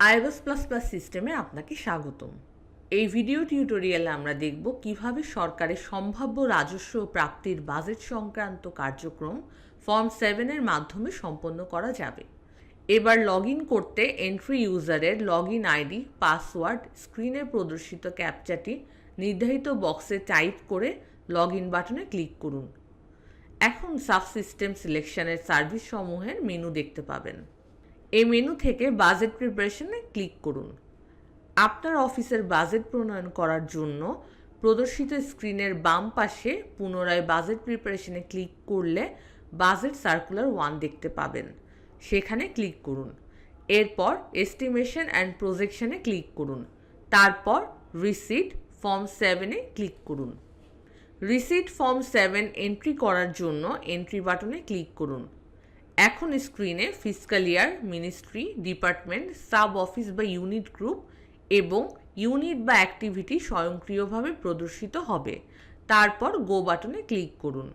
আইবাস plus plus সিস্টেমে আপনাকে স্বাগতম। এই ভিডিও টিউটোরিয়ালে আমরা দেখব কিভাবে সরকারের সম্ভাব্য রাজস্ব প্রাপ্তির বাজেট সংক্রান্ত কার্যক্রম ফর্ম 7 এর মাধ্যমে সম্পন্ন করা যাবে। এবার লগ ইন করতে এন্ট্রি ইউজারের লগ ইন আইডি, পাসওয়ার্ড, স্ক্রিনে প্রদর্শিত ক্যাপচাটি নির্ধারিত বক্সে টাইপ করে লগ ইন বাটনে ক্লিক করুন। এখন সাবসিস্টেম সিলেকশনের সার্ভিস সমূহের মেনু দেখতে পাবেন। এই মেনু থেকে বাজেট প্রিপারেশনে ক্লিক করুন। আপনার অফিসের বাজেট প্রণয়ন করার জন্য প্রদর্শিত স্ক্রিনের বাম পাশে পুনরায় বাজেট প্রিপারেশনে ক্লিক করলে বাজেট সার্কুলার 1 দেখতে পাবেন। সেখানে ক্লিক করুন। এরপর এস্টিমেশন অ্যান্ড প্রজেকশনে ক্লিক করুন। তারপর রিসিট ফর্ম 7-এ ক্লিক করুন। রিসিট ফর্ম 7 এন্ট্রি করার জন্য এন্ট্রি বাটনে ক্লিক করুন। এখন স্ক্রিনে ফিসক্যাল ইয়ার, মিনিস্ট্রি, ডিপার্টমেন্ট, সাব অফিস বা ইউনিট গ্রুপ এবং ইউনিট বা অ্যাক্টিভিটি স্বয়ংক্রিয়ভাবে প্রদর্শিত হবে। তারপর গো বাটনে ক্লিক করুন।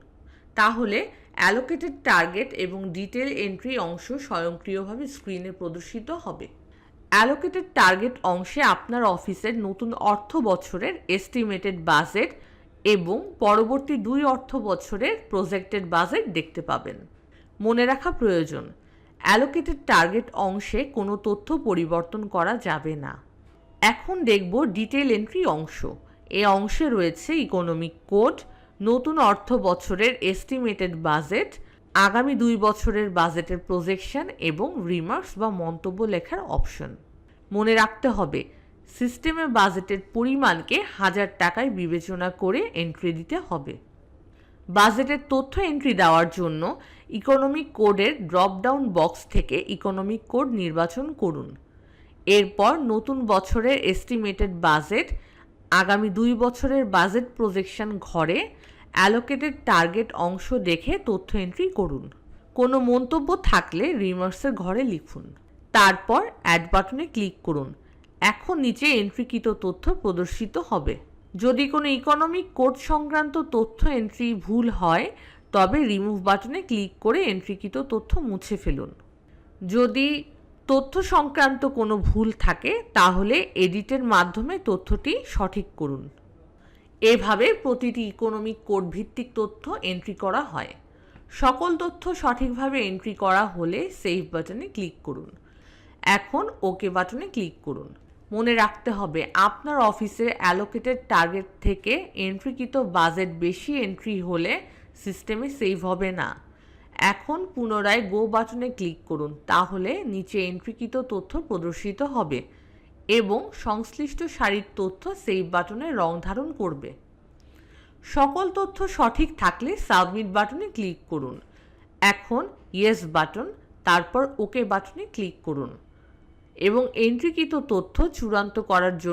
তাহলে অ্যালোকেটেড টার্গেট এবং ডিটেল এন্ট্রি অংশ স্বয়ংক্রিয়ভাবে স্ক্রিনে প্রদর্শিত হবে। অ্যালোকেটেড টার্গেট অংশে আপনার অফিসের নতুন অর্থ বছরের এস্টিমেটেড বাজেট এবং পরবর্তী 2 অর্থ বছরের প্রজেক্টেড বাজেট দেখতে পাবেন। মনে রাখা প্রয়োজন, অ্যালোকেটেড টার্গেট অংশে কোনো তথ্য পরিবর্তন করা যাবে না। এখন দেখব ডিটেল এন্ট্রি অংশ। এই অংশে রয়েছে ইকোনমিক কোড, নতুন অর্থ বছরের এস্টিমেটেড বাজেট, আগামী 2 বছরের বাজেটের প্রজেকশন এবং রিমার্কস বা মন্তব্য লেখার অপশন। মনে রাখতে হবে, সিস্টেমে বাজেটের পরিমাণকে 1000 টাকায় বিবেচনা করে এন্ট্রি দিতে হবে। বাজেটের তথ্য এন্ট্রি দেওয়ার জন্য ইকোনমিক কোডের ড্রপডাউন বক্স থেকে ইকোনমিক কোড নির্বাচন করুন। এরপর নতুন বছরের এস্টিমেটেড বাজেট, আগামী 2 বছরের বাজেট প্রজেকশন ঘরে অ্যালোকেটেড টার্গেট অংশ দেখে তথ্য এন্ট্রি করুন। কোনো মন্তব্য থাকলে রিমার্কসের ঘরে লিখুন। তারপর অ্যাড বাটনে ক্লিক করুন। এখন নিচে এন্ট্রিকৃত তথ্য প্রদর্শিত হবে। যদি কোনো ইকোনমিক কোড সংক্রান্ত তথ্য এন্ট্রি ভুল হয় তবে রিমুভ বাটনে ক্লিক করে এন্ট্রিকৃত তথ্য মুছে ফেলুন। যদি তথ্য সংক্রান্ত কোনো ভুল থাকে তাহলে এডিটের মাধ্যমে তথ্যটি সঠিক করুন। এভাবে প্রতিটি ইকোনমিক কোড ভিত্তিক তথ্য এন্ট্রি করা হয়। সকল তথ্য সঠিকভাবে এন্ট্রি করা হলে সেভ বাটনে ক্লিক করুন। এখন ওকে বাটনে ক্লিক করুন। মনে রাখতে হবে, আপনার অফিসের অ্যালোকেটেড টার্গেট থেকে এন্ট্রিকৃত বাজেট বেশি এন্ট্রি হলে সিস্টেমে সেভ হবে না। এখন পুনরায় গো বাটনে ক্লিক করুন। তাহলে নিচে এন্ট্রিকৃত তথ্য প্রদর্শিত হবে এবং সংশ্লিষ্ট সারির তথ্য সেভ বাটনে রং ধারণ করবে। সকল তথ্য সঠিক থাকলে সাবমিট বাটনে ক্লিক করুন। এখন ইয়েস বাটন, তারপর ওকে বাটনে ক্লিক করুন এবং এন্ট্রিকৃত তথ্য চূড়ান্ত করার জন্য